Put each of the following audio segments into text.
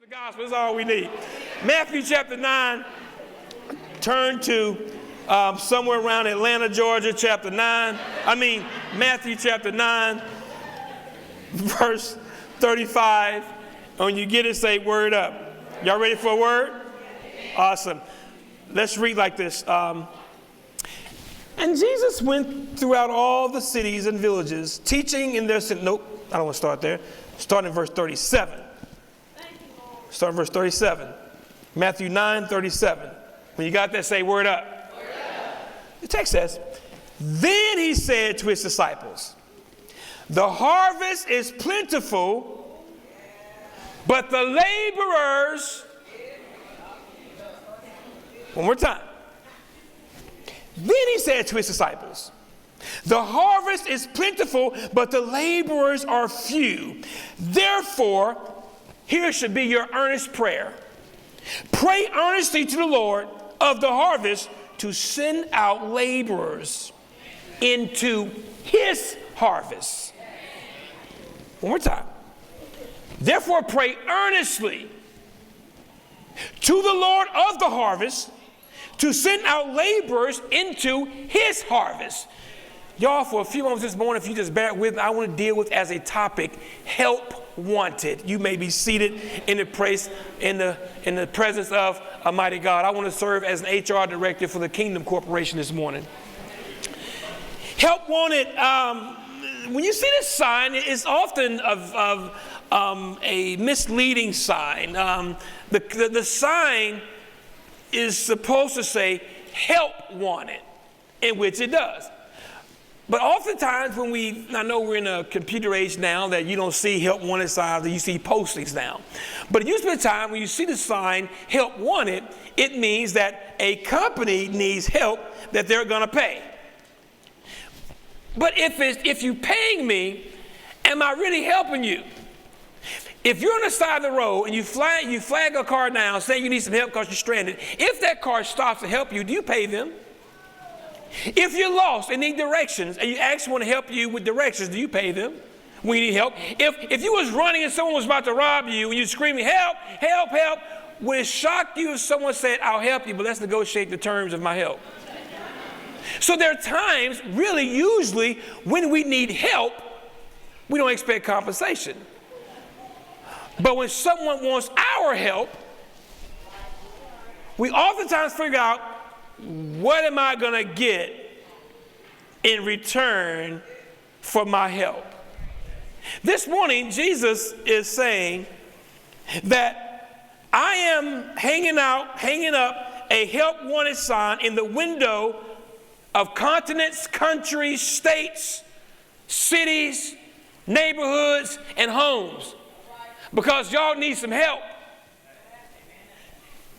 gospel is all we need. Matthew chapter 9, turn to somewhere around Atlanta, Georgia, Matthew chapter 9, verse 35. When you get it, say word up. Y'all ready for a word? Awesome. Let's read like this. And Jesus went throughout all the cities and villages, teaching in their synagogues. Nope, I don't want to start there. Start in verse 37. Start in verse 37. Matthew 9, 37. When you got that, say word up. Word up. The text says, then he said to his disciples, the harvest is plentiful, but the laborers, one more time. Then he said to his disciples, the harvest is plentiful, but the laborers are few. Therefore, here should be your earnest prayer. Pray earnestly to the Lord of the harvest to send out laborers into his harvest. One more time. Therefore, pray earnestly to the Lord of the harvest to send out laborers into his harvest. Y'all, for a few moments this morning, if you just bear with me, I want to deal with as a topic, help wanted. You may be seated in the presence of a mighty God. I want to serve as an HR director for the Kingdom Corporation this morning. Help wanted. When you see this sign, it's often of a misleading sign. The sign is supposed to say help wanted, in which it does. But oftentimes I know we're in a computer age now that you don't see help wanted signs, you see postings now. But it used to be a time when you see the sign help wanted, it means that a company needs help that they're going to pay. But if you're paying me, am I really helping you? If you're on the side of the road and you flag a car down saying you need some help because you're stranded, if that car stops to help you, do you pay them? If you're lost and need directions and you ask someone to help you with directions, do you pay them when you need help? If you was running and someone was about to rob you and you're screaming, help, help, help, would it shock you if someone said, I'll help you, but let's negotiate the terms of my help? So there are times, usually, when we need help, we don't expect compensation. But when someone wants our help, we oftentimes figure out, what am I going to get in return for my help? This morning, Jesus is saying that I am hanging up a help wanted sign in the window of continents, countries, states, cities, neighborhoods, and homes because y'all need some help.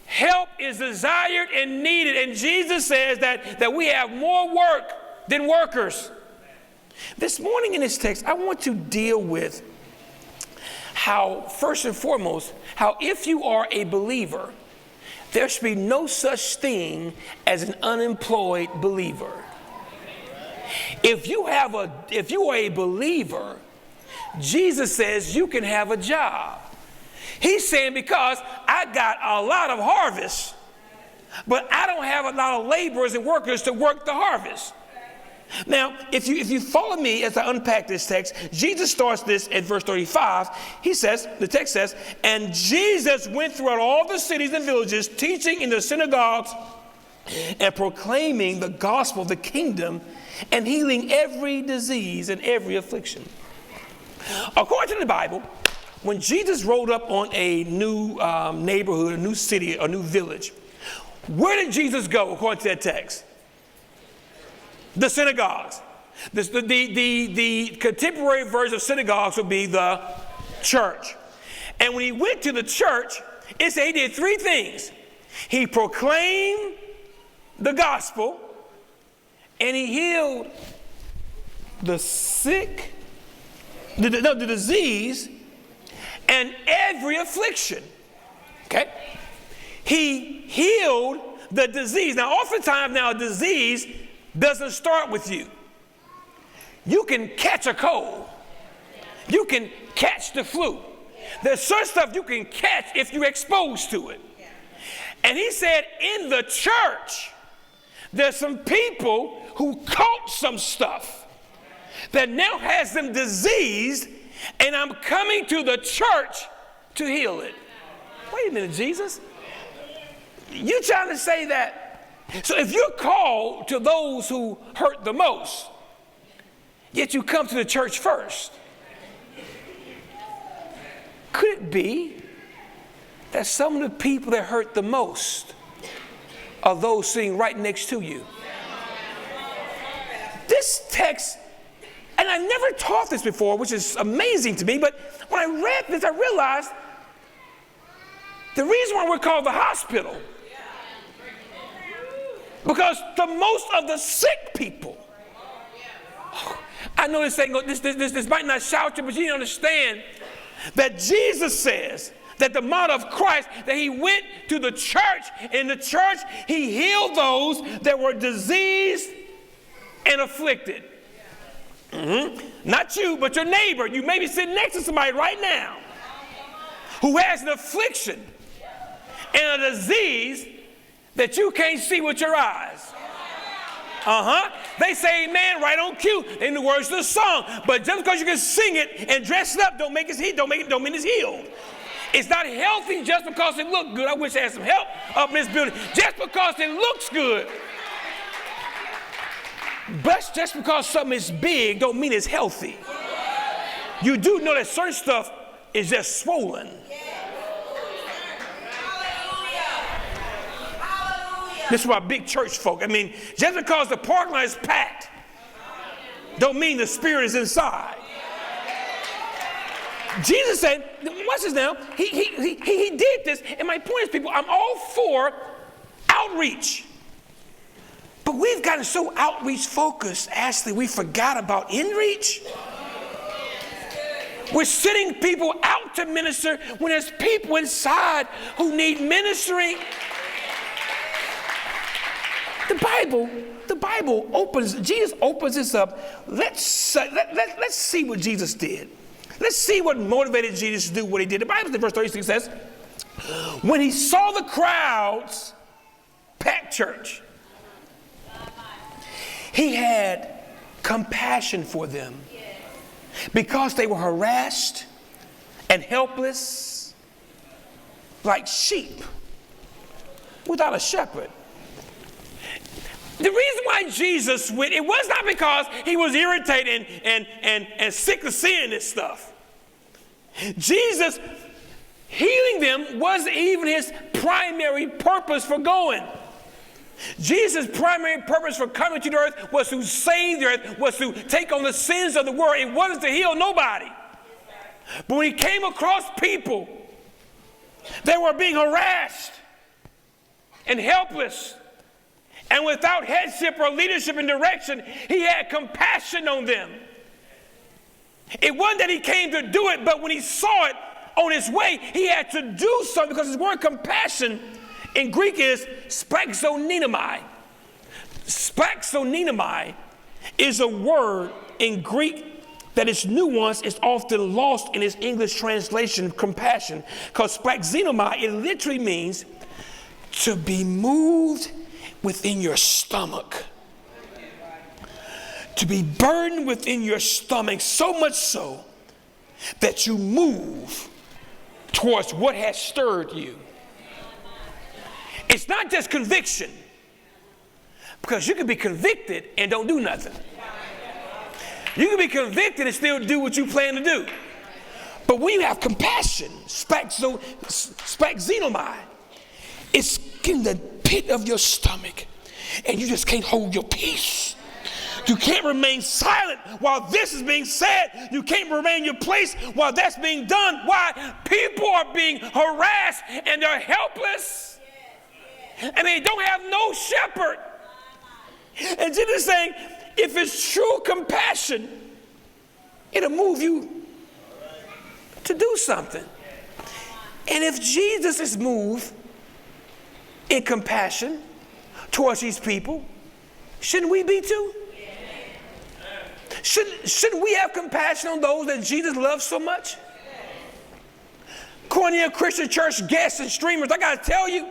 Help is desired and needed. And Jesus says that we have more work than workers. This morning in this text, I want to deal with how, first and foremost, how if you are a believer, there should be no such thing as an unemployed believer. If you are a believer, Jesus says you can have a job. He's saying because I got a lot of harvest, but I don't have a lot of laborers and workers to work the harvest. Now, if you follow me as I unpack this text, Jesus starts this at verse 35. The text says, and Jesus went throughout all the cities and villages, teaching in the synagogues and proclaiming the gospel of the kingdom and healing every disease and every affliction. According to the Bible, when Jesus rolled up on a new neighborhood, a new city, a new village, where did Jesus go according to that text? The synagogues. The contemporary version of synagogues would be the church. And when he went to the church, it said he did three things. He proclaimed the gospel, and he healed the sick, the disease, and every affliction. Okay? He healed the disease. Now, oftentimes a disease doesn't start with you. You can catch a cold. You can catch the flu. There's certain stuff you can catch if you're exposed to it. And he said, in the church, there's some people who caught some stuff that now has them diseased, and I'm coming to the church to heal it. Wait a minute, Jesus. You trying to say that? So if you're called to those who hurt the most, yet you come to the church first, could it be that some of the people that hurt the most are those sitting right next to you? This text, and I never taught this before, which is amazing to me, but when I read this, I realized the reason why we're called the hospital, because the most of the sick people, I know this might not shout you, but you need to understand that Jesus says that the model of Christ, that he went to the church. In the church, he healed those that were diseased and afflicted. Not you, but your neighbor. You may be sitting next to somebody right now who has an affliction and a disease that you can't see with your eyes. They say amen right on cue in the words of the song. But just because you can sing it and dress it up don't mean it's healed. It's not healthy just because it looks good. I wish I had some help up in this building. Just because it looks good. But just because something is big don't mean it's healthy. You do know that certain stuff is just swollen. This is why big church folk. I mean, just because the parking lot is packed don't mean the spirit is inside. Jesus said, watch this now, he did this. And my point is, people, I'm all for outreach. But we've gotten so outreach focused, Ashley, we forgot about inreach. We're sending people out to minister when there's people inside who need ministering. The Bible opens, Jesus opens this up. Let's see what Jesus did. Let's see what motivated Jesus to do what he did. The Bible in verse 36 says, when he saw the crowds packed church, he had compassion for them because they were harassed and helpless like sheep without a shepherd. The reason why Jesus went, it was not because he was irritated and sick of seeing this stuff. Jesus healing them wasn't even his primary purpose for going. Jesus' primary purpose for coming to the earth was to save the earth, was to take on the sins of the world. It wasn't to heal nobody. But when he came across people that were being harassed and helpless, and without headship or leadership and direction, he had compassion on them. It wasn't that he came to do it, but when he saw it on his way, he had to do something, because his word compassion in Greek is spaxoninamai. Spaxoninamai is a word in Greek that is nuanced. It's often lost in its English translation of compassion, because spaxoninamai, it literally means to be moved within your stomach, to be burdened within your stomach, so much so that you move towards what has stirred you. It's not just conviction, because you can be convicted and don't do nothing. You can be convicted and still do what you plan to do. But when you have compassion, spaxonomai, it's in the pit of your stomach, and you just can't hold your peace. You can't remain silent while this is being said. You can't remain in your place while that's being done. Why? People are being harassed and they're helpless, and they don't have no shepherd. And Jesus is saying, if it's true compassion, it'll move you to do something. And if Jesus is moved in compassion towards these people, shouldn't we be too? Shouldn't we have compassion on those that Jesus loves so much? Cornell Christian Church guests and streamers, I got to tell you,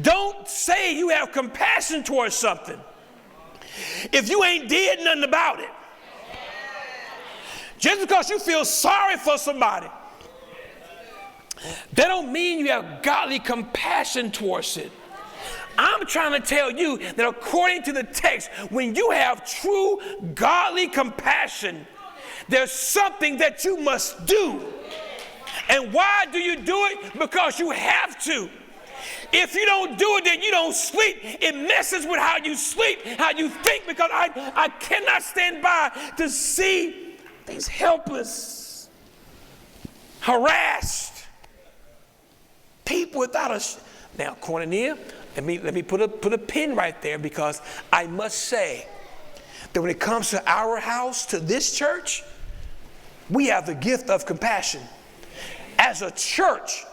don't say you have compassion towards something if you ain't did nothing about it. Just because you feel sorry for somebody, that don't mean you have godly compassion towards it. I'm trying to tell you that according to the text, when you have true godly compassion, there's something that you must do. And why do you do it? Because you have to. If you don't do it, then you don't sleep. It messes with how you sleep, how you think, because I cannot stand by to see these helpless, harassed people without a... Now, Cornelia, let me put a pin right there, because I must say that when it comes to our house, to this church, we have the gift of compassion. As a church,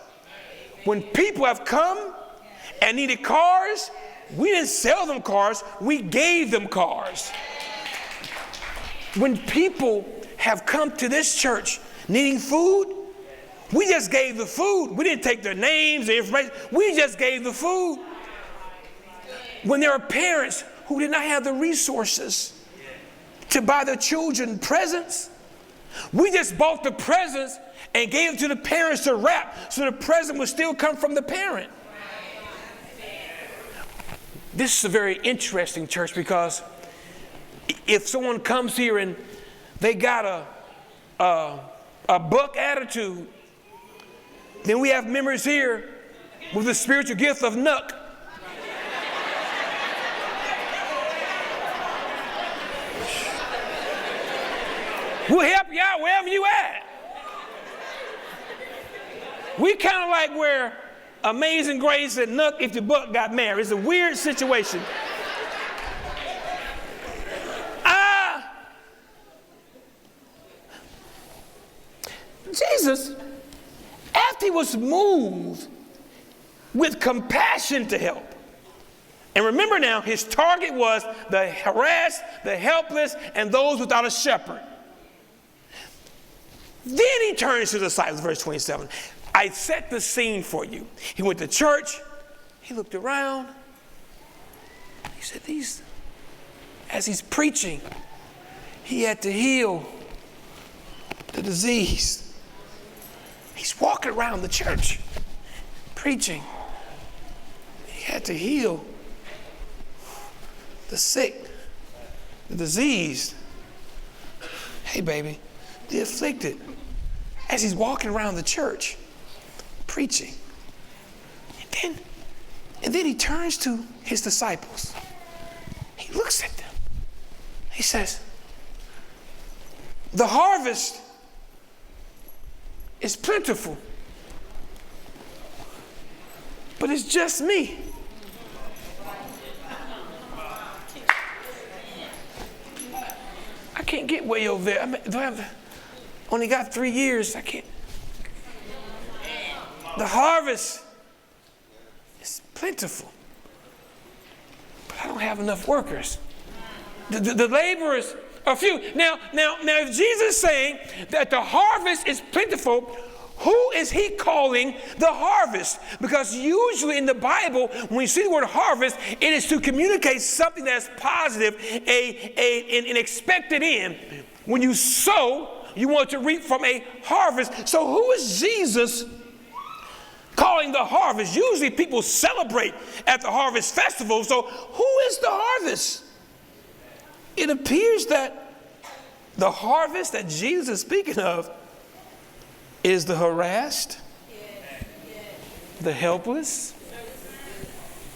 when people have come and needed cars, we didn't sell them cars, we gave them cars. When people have come to this church needing food, we just gave the food. We didn't take their names, their information. We just gave the food. When there are parents who did not have the resources to buy their children presents, we just bought the presents and gave them to the parents to wrap so the present would still come from the parent. This is a very interesting church, because if someone comes here and they got a buck attitude, then we have members here with the spiritual gift of Nuck. We'll help you out wherever you at. We kind of like where Amazing Grace and Nuck if the buck got married. It's a weird situation. Jesus, after he was moved with compassion to help, and remember now, his target was the harassed, the helpless, and those without a shepherd. Then he turns to the disciples, verse 27. I set the scene for you. He went to church. He looked around. He said, as he's preaching, he had to heal the disease. He's walking around the church, preaching. He had to heal the sick, the diseased. Hey, baby, the afflicted. As he's walking around the church, preaching. And then he turns to his disciples. He looks at them. He says, the harvest is plentiful, but it's just me. I can't get way over there. Only got 3 years. I can't. The harvest is plentiful, but I don't have enough workers. The laborers are few. Now, if Jesus is saying that the harvest is plentiful, who is he calling the harvest? Because usually in the Bible, when you see the word harvest, it is to communicate something that's positive, an expected end. When you sow, you want to reap from a harvest. So who is Jesus calling the harvest? Usually people celebrate at the harvest festival. So who is the harvest? It appears that the harvest that Jesus is speaking of is the harassed, the helpless,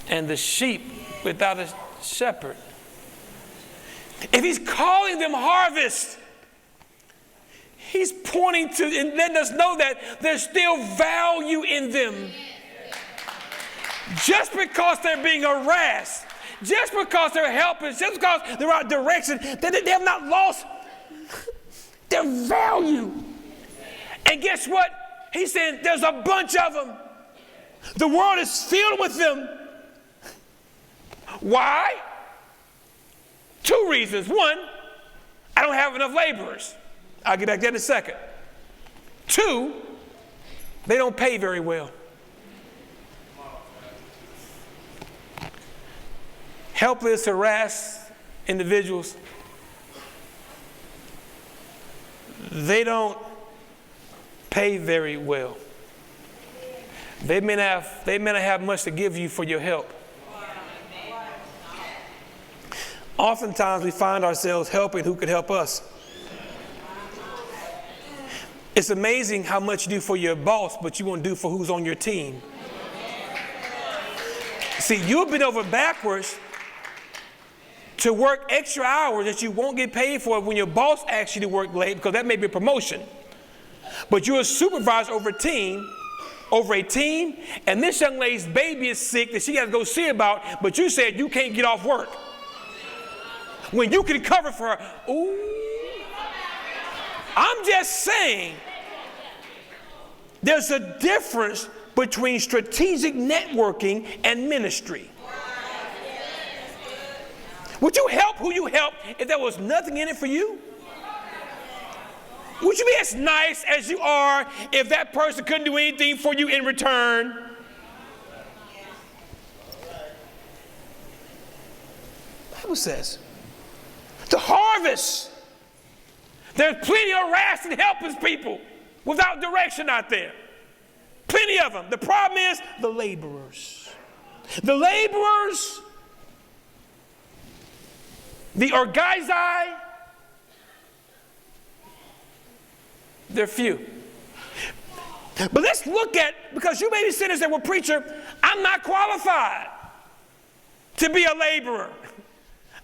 and the sheep without a shepherd. If he's calling them harvest, he's pointing to and letting us know that there's still value in them. Just because they're being harassed, just because they're helpless, just because they're out of direction, they have not lost their value. And guess what? He's saying there's a bunch of them. The world is filled with them. Why? 2 reasons. One, I don't have enough laborers. I'll get back to that in a second. 2, They don't pay very well. Helpless, harassed individuals, they don't pay very well. They may not have much to give you for your help. Oftentimes we find ourselves helping who could help us. It's amazing how much you do for your boss, but you won't do for who's on your team. See, you'll bend over backwards to work extra hours that you won't get paid for when your boss asks you to work late, because that may be a promotion. But you're a supervisor over a team, and this young lady's baby is sick that she has to go see about, but you said you can't get off work. When you can cover for her. Ooh. I'm just saying, there's a difference between strategic networking and ministry. Would you help who you help if there was nothing in it for you? Would you be as nice as you are if that person couldn't do anything for you in return? The Bible says, the harvest. There's plenty of harassed and helpless people without direction out there. Plenty of them. The problem is the laborers. The laborers, the orgazai, they're few. But let's look at, because you may be sitting there and say, well, preacher, I'm not qualified to be a laborer.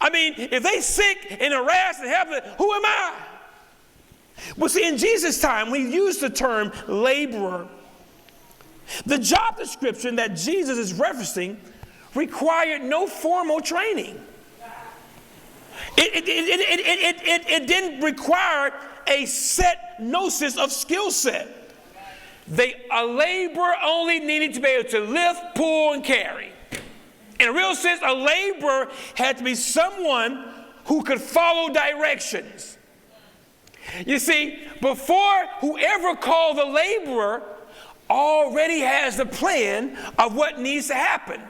I mean, if they sick and harassed and helpless, who am I? Well, see, in Jesus' time, we used the term laborer. The job description that Jesus is referencing required no formal training. It didn't require a set gnosis of skill set. A laborer only needed to be able to lift, pull, and carry. In a real sense, a laborer had to be someone who could follow directions. You see, before whoever called the laborer already has the plan of what needs to happen.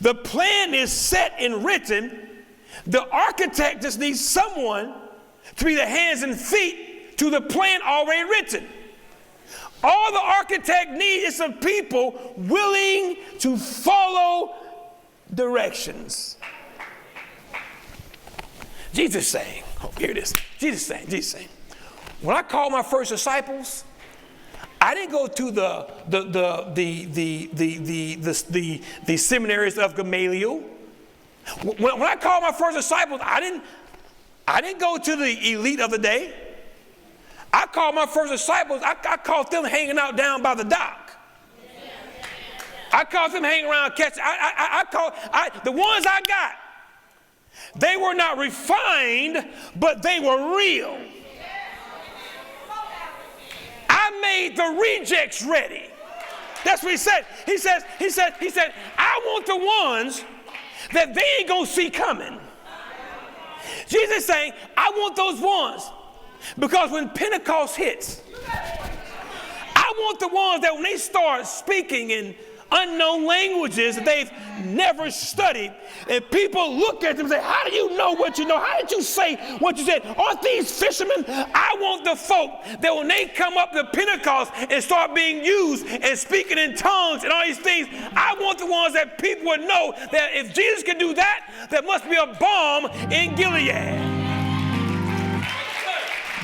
The plan is set and written. The architect just needs someone to be the hands and feet to the plan already written. All the architect needs is some people willing to follow directions. Jesus saying, oh, here it is. Jesus saying, when I called my first disciples, I didn't go to the seminaries of Gamaliel. When I called my first disciples, I didn't go to the elite of the day. I called my first disciples, I caught them hanging out down by the dock. I caught them hanging around catching. The ones I got, they were not refined, but they were real. I made the rejects ready. That's what he said. He said, I want the ones that they ain't gonna see coming. Jesus is saying, I want those ones, because when Pentecost hits, I want the ones that when they start speaking in unknown languages that they've never studied, and people look at them and say, how do you know what you know? How did you say what you said? Aren't these fishermen? I want the folk that when they come up to Pentecost and start being used and speaking in tongues and all these things, I want the ones that people would know that if Jesus can do that, there must be a balm in Gilead.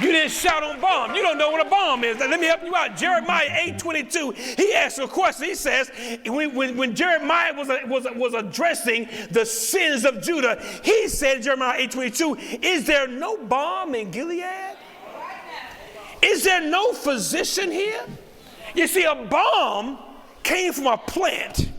You didn't shout on bomb. You don't know what a bomb is. Now, let me help you out. Jeremiah 8:22, he asks a question. He says, when Jeremiah was addressing the sins of Judah, he said in Jeremiah 8:22, is there no balm in Gilead? Is there no physician here? You see, a balm came from a plant.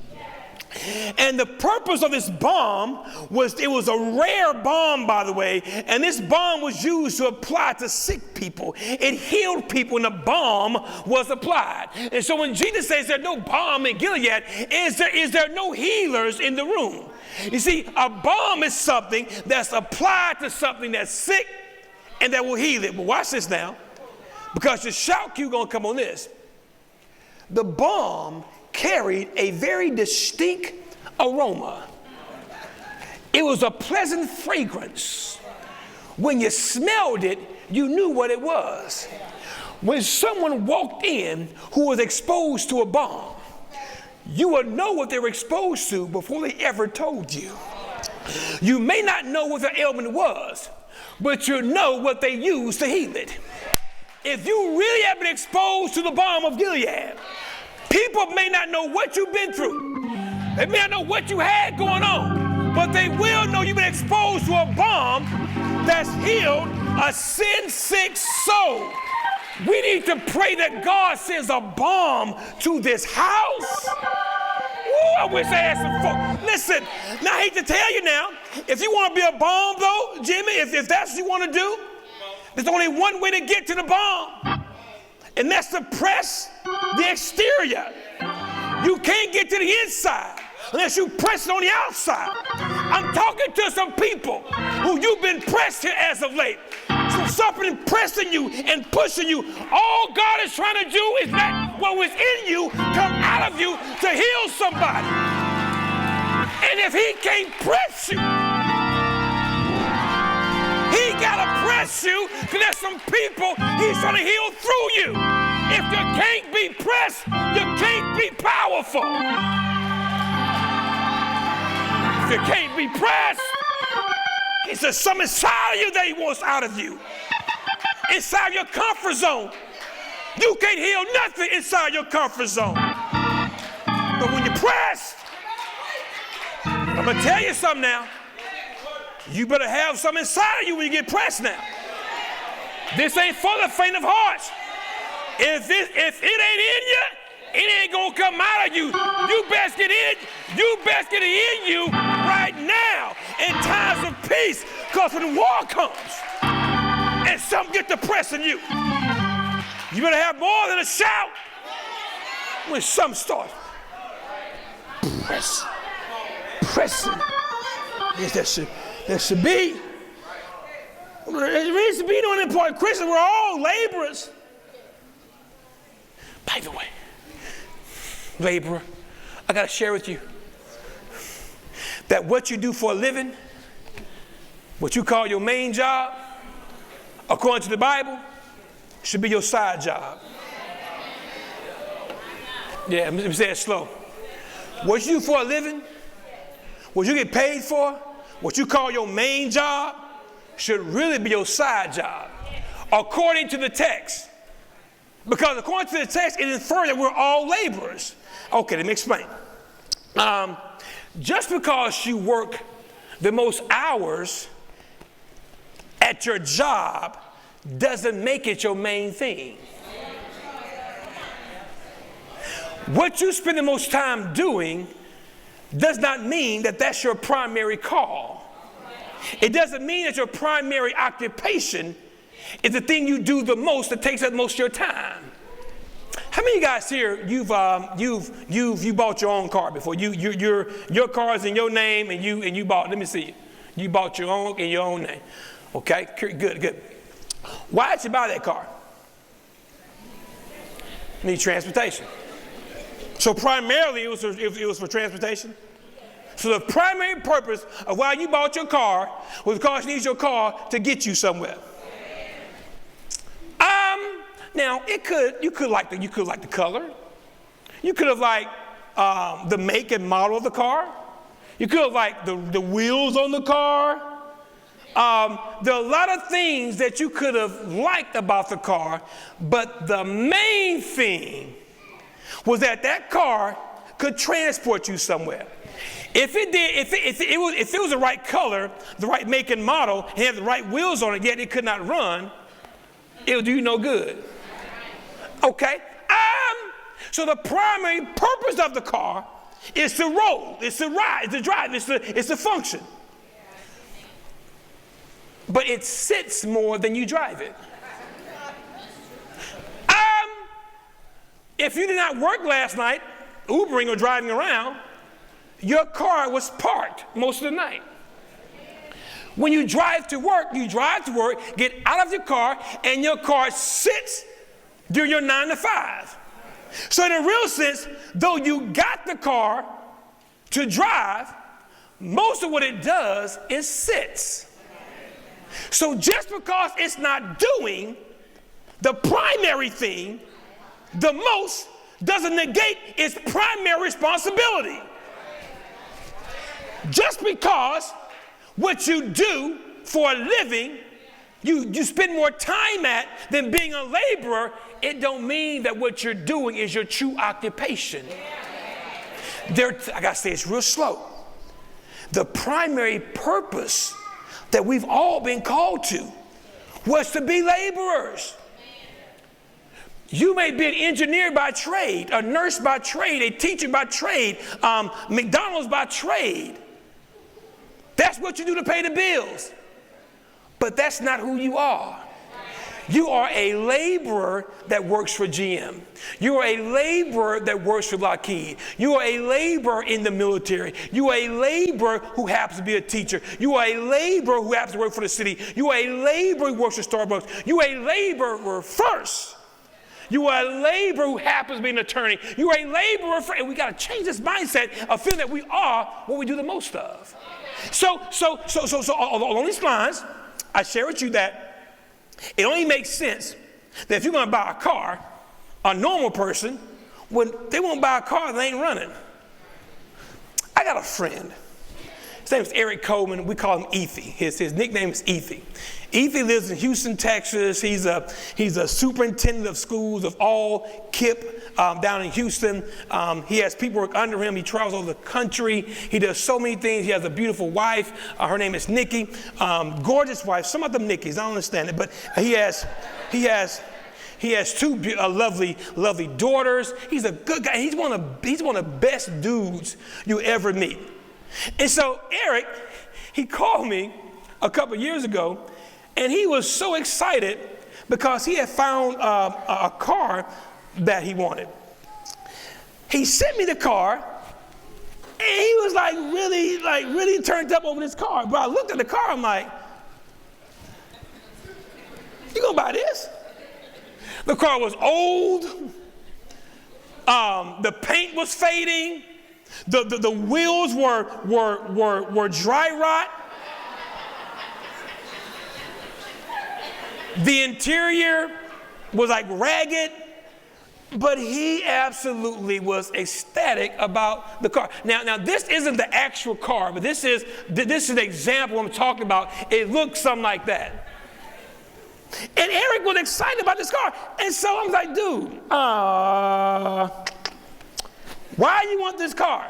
And the purpose of this balm was, it was a rare balm, by the way, and this balm was used to apply to sick people. It healed people when the balm was applied. And so when Jesus says there's no balm in Gilead, is there no healers in the room? You see, a balm is something that's applied to something that's sick and that will heal it. But watch this now, because your shout cue gonna come on this. the balm carried a very distinct aroma. It was a pleasant fragrance. When you smelled it, you knew what it was. When someone walked in who was exposed to a balm, you would know what they were exposed to before they ever told you. You may not know what the ailment was, but you know what they used to heal it. If you really have been exposed to the balm of Gilead, people may not know what you've been through. They may not know what you had going on, but they will know you've been exposed to a balm that's healed a sin-sick soul. We need to pray that God sends a balm to this house. Ooh, I wish I had some folks. Listen, now I hate to tell you now, if you want to be a balm though, Jimmy, if that's what you want to do, there's only one way to get to the balm, and that's to press the exterior. You can't get to the inside unless you press it on the outside. I'm talking to some people who you've been pressed here as of late. So something pressing you and pushing you. All God is trying to do is let what was in you come out of you to heal somebody. And if he can't press you, he gotta press you, because there's some people he's trying to heal through you. If you can't be pressed, you can't be powerful. If you can't be pressed, he says something inside of you that he wants out of you. Inside your comfort zone. You can't heal nothing inside your comfort zone. But when you're pressed, I'm going to tell you something now. You better have something inside of you when you get pressed now. This ain't for the faint of heart. If it ain't in you, it ain't gonna come out of you. You best get it in you right now in times of peace, because when war comes and something get to pressing you, you better have more than a shout when something starts pressing. Yes, there should be. There should be no important. Christians, we're all laborers. By the way, laborer, I got to share with you that what you do for a living, what you call your main job, according to the Bible, should be your side job. Yeah, let me say it slow. What you do for a living, what you get paid for, what you call your main job, should really be your side job, according to the text. Because according to the text, it infers that we're all laborers. Okay, let me explain. Just because you work the most hours at your job doesn't make it your main thing. What you spend the most time doing does not mean that that's your primary call. It doesn't mean that your primary occupation is the thing you do the most that takes up most of your time. How many of you guys here, you bought your own car before? Your car is in your name, and you bought. Let me see. You bought your own in your own name. Okay, good. Why did you buy that car? Need transportation. So primarily it was for transportation. So the primary purpose of why you bought your car was because you need your car to get you somewhere. Now you could like the color. You could have liked the make and model of the car. You could have liked the wheels on the car. There are a lot of things that you could have liked about the car, but the main thing was that car could transport you somewhere. If it was the right color, the right make and model, and had the right wheels on it, yet it could not run, it would do you no good. Okay? So the primary purpose of the car is to roll, it's to ride, it's to drive, it's to function. But it sits more than you drive it. If you did not work last night, Ubering or driving around, your car was parked most of the night. When you drive to work, get out of your car, and your car sits during your 9 to 5. So in a real sense, though you got the car to drive, most of what it does is sits. So just because it's not doing the primary thing the most doesn't negate its primary responsibility. Just because what you do for a living, you spend more time at than being a laborer, it don't mean that what you're doing is your true occupation. I gotta say it's real slow. The primary purpose that we've all been called to was to be laborers. You may be an engineer by trade, a nurse by trade, a teacher by trade, McDonald's by trade. That's what you do to pay the bills. But that's not who you are. You are a laborer that works for GM. You are a laborer that works for Lockheed. You are a laborer in the military. You are a laborer who happens to be a teacher. You are a laborer who happens to work for the city. You are a laborer who works for Starbucks. You are a laborer first. You are a laborer who happens to be an attorney. You are a laborer first. And we got to change this mindset of feeling that we are what we do the most of. So along these lines, I share with you that it only makes sense that if you're going to buy a car, a normal person, when they won't buy a car, they ain't running. I got a friend. His name is Eric Coleman. We call him Ethy. His nickname is Ethy. Ethy lives in Houston, Texas. He's a superintendent of schools of all KIP down in Houston. He has people work under him. He travels all over the country. He does so many things. He has a beautiful wife. Her name is Nikki. Gorgeous wife. Some of them Nickies. I don't understand it, but he has two lovely daughters. He's a good guy. He's one of the best dudes you ever meet. And so Eric, he called me a couple years ago, and he was so excited because he had found a car that he wanted. He sent me the car, and he was really turned up over this car. But I looked at the car, I'm like, you gonna buy this? The car was old. The paint was fading. The wheels were dry rot. The interior was like ragged, but he absolutely was ecstatic about the car. Now this isn't the actual car, but this is an example I'm talking about. It looks something like that. And Eric was excited about this car. And so I was like, dude, why do you want this car?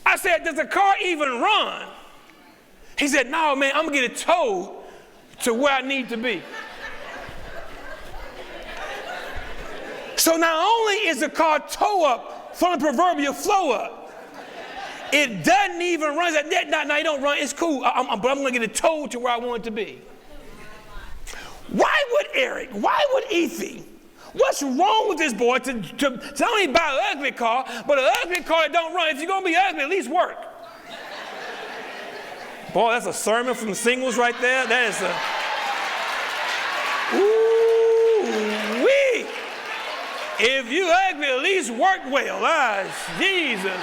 I said, does the car even run? He said, no, man, I'm going to get it towed to where I need to be. So not only is the car tow up from the proverbial flow up, it doesn't even run. No, it don't run. It's cool, but I'm going to get it towed to where I want it to be. Why would Eric, why would Ethy, what's wrong with this boy to not only buy an ugly car, but an ugly car that don't run? If you're going to be ugly, at least work. Boy, that's a sermon from the singles right there. That is a, ooh-wee. If you ugly, at least work well. Jesus.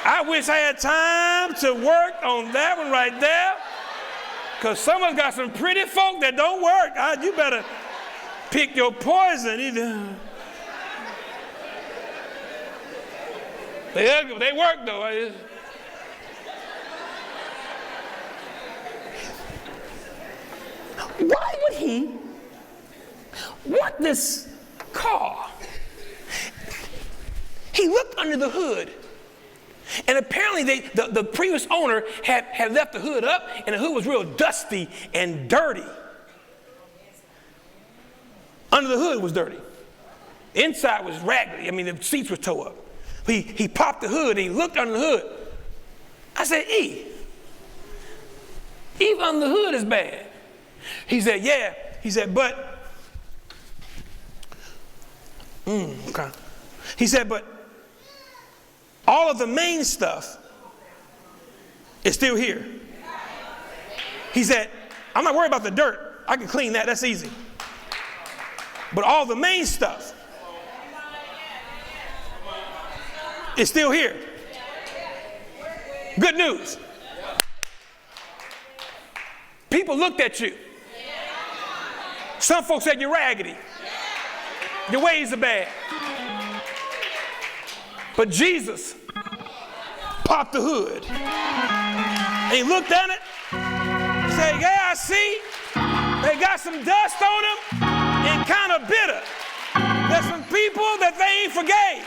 I wish I had time to work on that one right there. Because some of us got some pretty folk that don't work. You better pick your poison. They ugly, they work though. Why would he want this car? He looked under the hood. And apparently the previous owner had left the hood up, and the hood was real dusty and dirty. Under the hood was dirty. Inside was raggedy. I mean, the seats were tore up. He popped the hood and he looked under the hood. I said, even under the hood is bad. He said, yeah. He said, but, okay. He said, but all of the main stuff is still here. He said, I'm not worried about the dirt. I can clean that. That's easy. But all the main stuff It's still here. Good news. People looked at you. Some folks said you're raggedy. Your ways are bad. But Jesus popped the hood. And he looked at it and said, yeah, I see. They got some dust on them and kind of bitter. There's some people that they ain't forgave.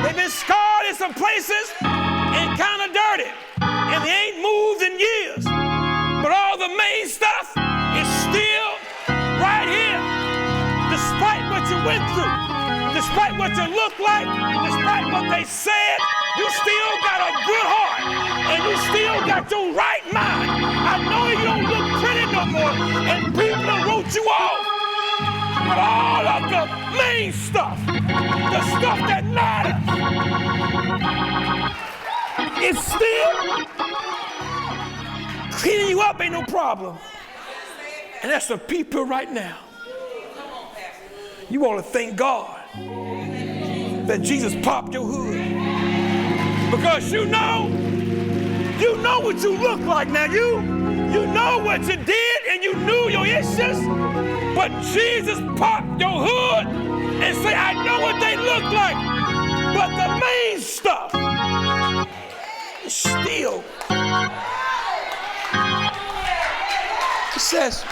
They've been scarred in some places and kind of dirty. And they ain't moved in years. But all the main stuff is still right here. Despite what you went through, despite what you look like, despite what they said, you still got a good heart. And you still got your right mind. I know you don't look pretty no more. And people have wrote you off. But all of the main stuff, the stuff that matters, is still cleaning you up, ain't no problem. And that's the people right now. You want to thank God that Jesus popped your hood. Because you know what you look like now. You know what you did and you knew your issues. But Jesus popped your hood and said, I know what they look like. But the main stuff is still. He says,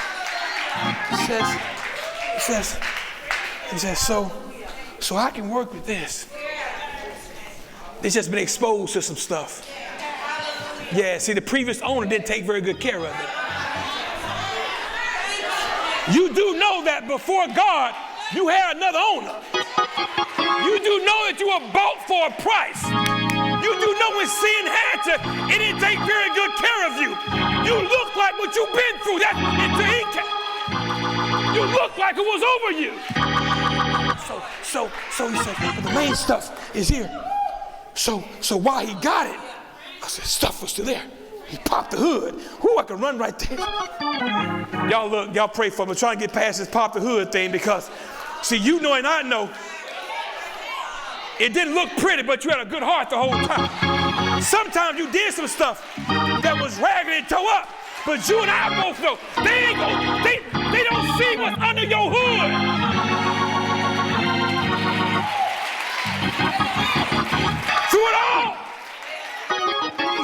so I can work with this. They've just been exposed to some stuff. Yeah, see, the previous owner didn't take very good care of it. You do know that before God, you had another owner. You do know that you were bought for a price. You do know when sin had you, it didn't take very good care of you. You look like what you've been through. That's into ink. You look like it was over you. So he said, but the main stuff is here. So while he got it, because the stuff was still there, he popped the hood. Whoo, I can run right there. Y'all pray for me. I'm trying to get past this pop the hood thing because, see, you know and I know, it didn't look pretty, but you had a good heart the whole time. Sometimes you did some stuff that was ragged and tore up, but you and I both know they don't see what's under your hood. Through it all,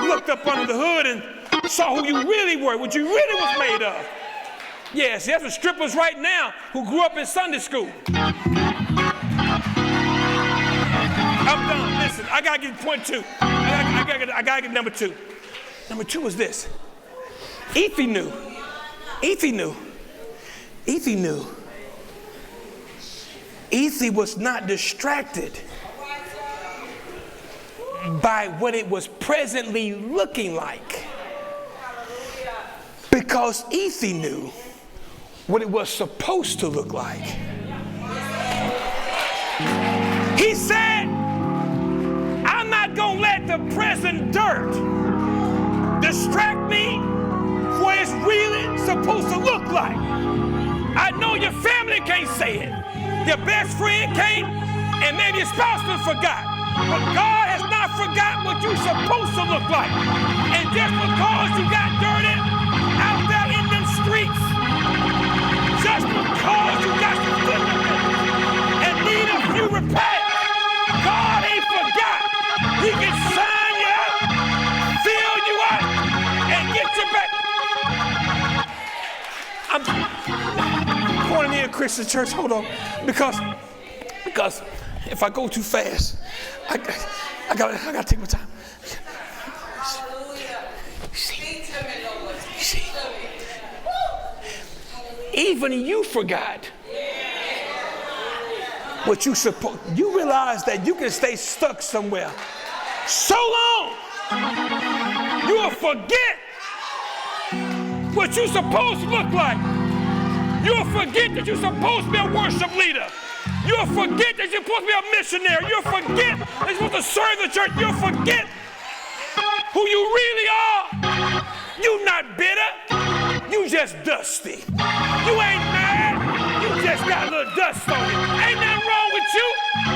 you looked up under the hood and saw who you really were, what you really was made of. Yeah, see, that's what strippers right now who grew up in Sunday school. I'm done. Listen, I gotta get point two. I gotta get number two. Number two was this. Ethy knew. Ethy was not distracted by what it was presently looking like. Because Ethy knew what it was supposed to look like. He said, I'm not going to let the present dirt distract me from what it's really supposed to look like. I know your family can't say it. Your best friend can't, and maybe your spouse forgot. But God has not forgotten what you're supposed to look like. And just because you got dirty out there in them streets, just because you got some goodness and need a few repairs, God ain't forgot. He can sign you out, fill you up, and get you back. I'm pointing in a Christian church, hold on, because if I go too fast, I gotta take my time. See, even you forgot what you supposed. You realize that you can stay stuck somewhere so long, you'll forget what you're supposed to look like. You'll forget that you're supposed to be a worship leader. You'll forget that you're supposed to be a missionary. You'll forget that you're supposed to serve the church. You'll forget who you really are. You're not bitter. You just dusty. You ain't mad. You just got a little dust on you. Ain't nothing wrong with you.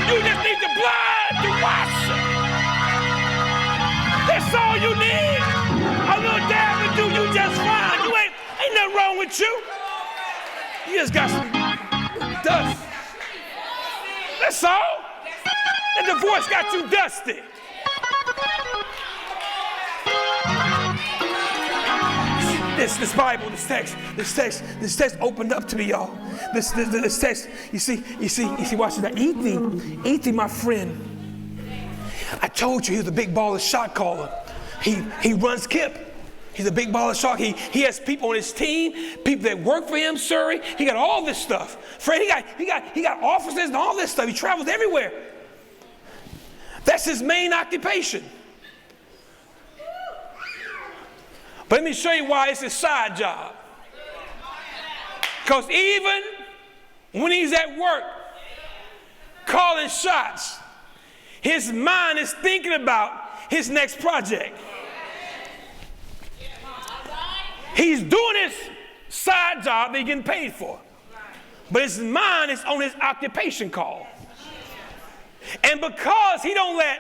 You just need the blood to wash it. That's all you need. A little dab will do you just fine. Ain't nothing wrong with you. You just got some dust. That's all. The divorce got you dusty. This Bible, this text opened up to me, y'all. This text, you see, watch that. Ethan, my friend. I told you he was a big baller shot caller. He runs KIP. He's a big baller shot. He has people on his team, people that work for him, Surrey. He got all this stuff. Fred, he got offices and all this stuff. He travels everywhere. That's his main occupation. But let me show you why it's his side job. Because even when he's at work calling shots, his mind is thinking about his next project. He's doing his side job that he's getting paid for. But his mind is on his occupation call. And because he don't let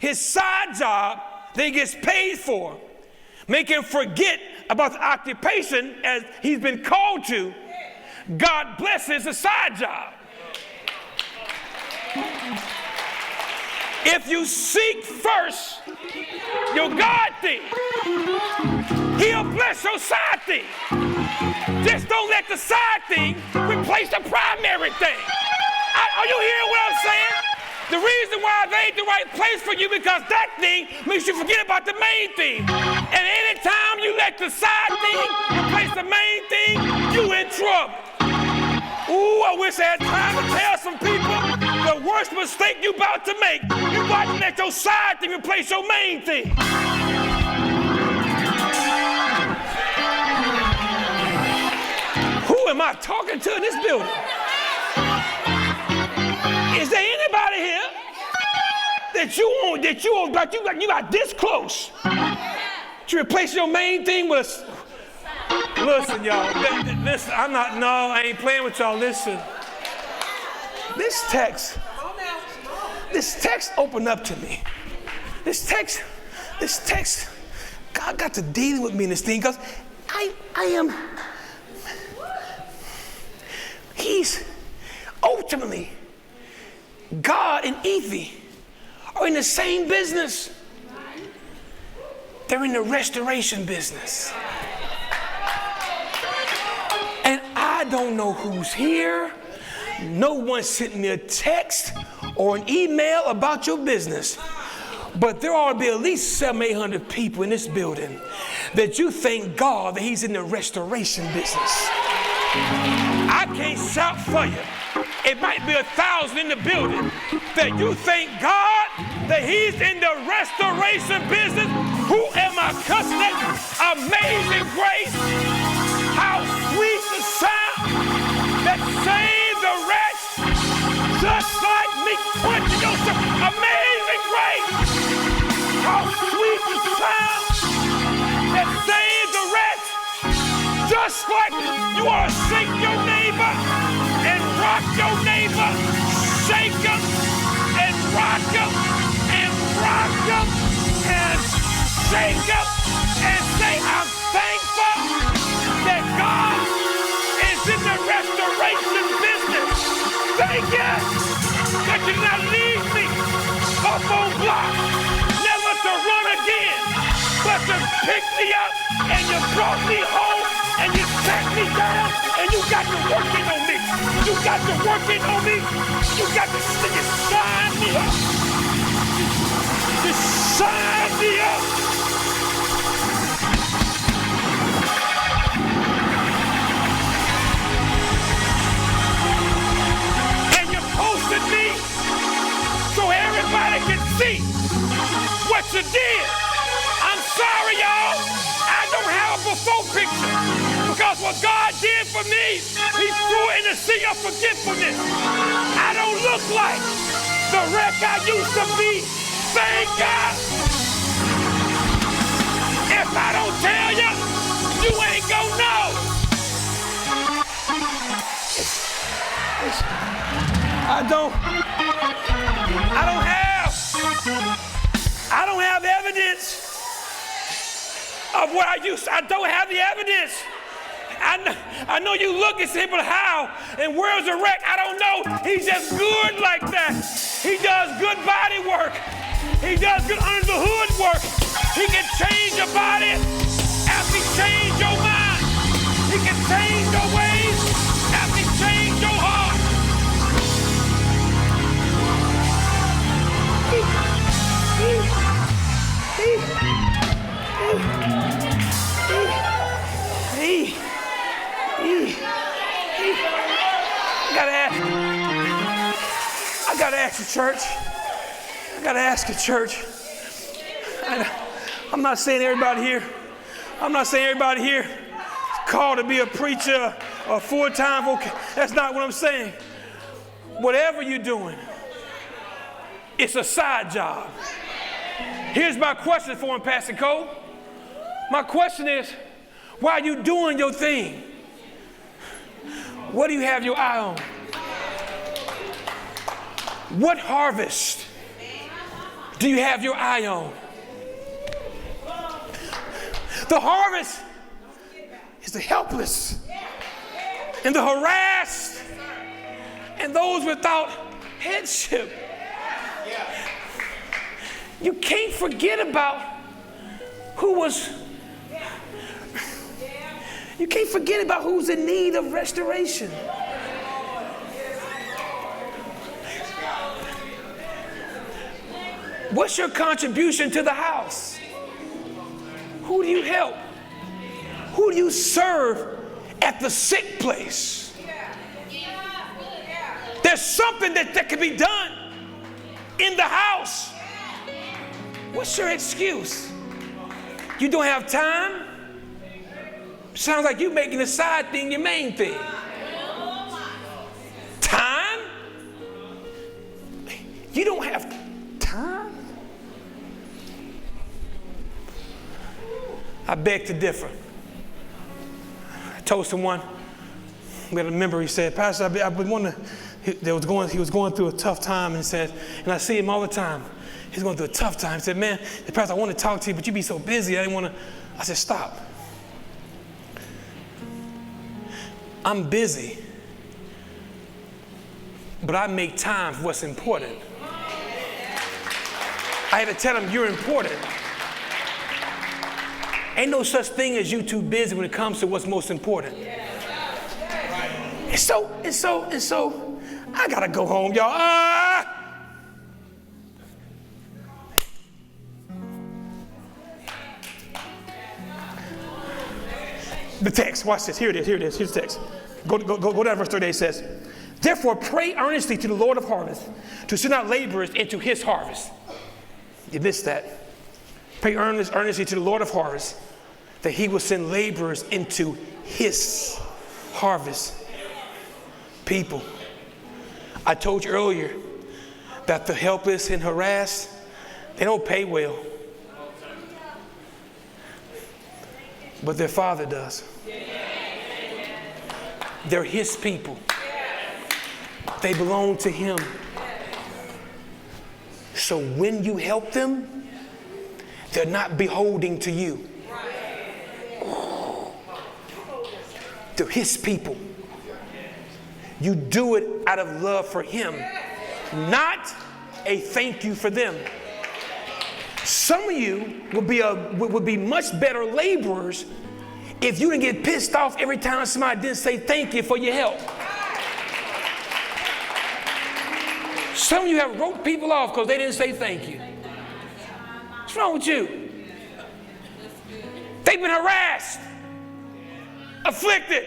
his side job that he gets paid for make him forget about the occupation as he's been called to, God blesses the side job. If you seek first your God thing, He'll bless your side thing. Just don't let the side thing replace the primary thing. Are you hearing what I'm saying? The reason why they ain't the right place for you because that thing makes you forget about the main thing. And anytime you let the side thing replace the main thing, you in trouble. Ooh, I wish I had time to tell some people the worst mistake you about to make. You about to let your side thing replace your main thing. Who am I talking to in this building? Is there anybody here that you got this close to replace your main thing with a... Listen, y'all. Listen, I ain't playing with y'all. Listen. This text opened up to me. This text, God got to dealing with me in this thing because He's ultimately, God and Evie are in the same business. They're in the restoration business. And I don't know who's here. No one sent me a text or an email about your business. But there ought to be at least 700-800 people in this building that you thank God that He's in the restoration business. I can't shout for you. It might be 1,000 in the building that you thank God that He's in the restoration business. Who am I cussing at? Amazing grace. How sweet the sound that saved the wretch, just like me. Point to yourself. Amazing grace. How sweet the sound that saved the wretch, just like you ought to shake your neighbor and rock your neighbor, shake them and rock them and rock them and shake them and say, I'm thankful that God is in the restoration business. Thank you that you did not leave me up on block, never to run again, but to pick me up and you brought me home and you sat me down and you got to working on me. You got to working on me. You got to sign me up. Just sign me up. And you posted me so everybody can see what you did. I'm sorry, y'all. I don't have a before picture. Because what God did for me, He threw it in the sea of forgetfulness. I don't look like the wreck I used to be. Thank God. If I don't tell you, you ain't gonna know. I don't have evidence of what I used. I don't have the evidence. I know you look and say, but how? And where's the wreck? I don't know. He's just good like that. He does good body work. He does good under the hood work. He can change your body after he change your mind. He can change your ways after he change your heart. I gotta ask the church. I gotta ask the church. I'm not saying everybody here. I'm not saying everybody here is called to be a preacher or full-time vocation. That's not what I'm saying. Whatever you're doing, it's a side job. Here's my question for him, Pastor Cole. My question is, while you doing your thing, what do you have your eye on? What harvest do you have your eye on? The harvest is the helpless and the harassed and those without headship. You can't forget about you can't forget about who's in need of restoration. What's your contribution to the house? Who do you help? Who do you serve at the sick place? There's something that can be done in the house. What's your excuse? You don't have time? Sounds like you're making the side thing your main thing. Time? You don't have time? I beg to differ. I told someone, we had a member, he said, Pastor, I've been wondering, he was going through a tough time, and said, and I see him all the time. He's going through a tough time. He said, man, Pastor, I want to talk to you, but you be so busy. I didn't want to. I said, stop. I'm busy, but I make time for what's important. I had to tell him, you're important. Ain't no such thing as you too busy when it comes to what's most important. And so, I gotta go home, y'all. The text, watch this. Here it is. Here's the text. Go down to verse 38. It says, therefore pray earnestly to the Lord of harvest to send out laborers into his harvest. You missed that. Pray earnestly to the Lord of harvest that he will send laborers into his harvest. People, I told you earlier that the helpless and harassed, they don't pay well. But their Father does. They're his people. They belong to him. So when you help them, they're not beholding to you. They're his people. You do it out of love for him, not a thank you for them. Some of you would be much better laborers if you didn't get pissed off every time somebody didn't say thank you for your help. Some of you have wrote people off because they didn't say thank you. What's wrong with you? They've been harassed, afflicted.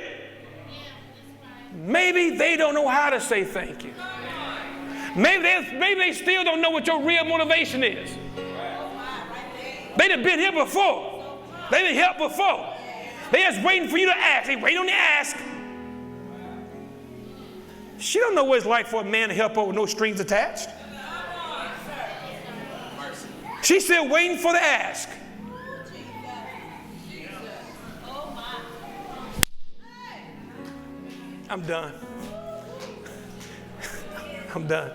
Maybe they don't know how to say thank you. Maybe they still don't know what your real motivation is. They done been here before. They done helped before. They just waiting for you to ask. They wait on the ask. She don't know what it's like for a man to help her with no strings attached. She's still waiting for the ask. I'm done. I'm done.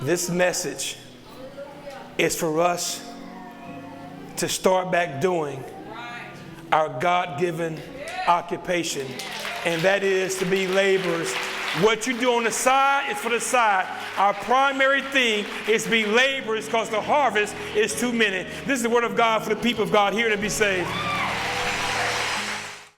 This message is for us to start back doing our God-given occupation, and that is to be laborers. What you do on the side is for the side. Our primary thing is to be laborers because the harvest is too many. This is the word of God for the people of God here to be saved.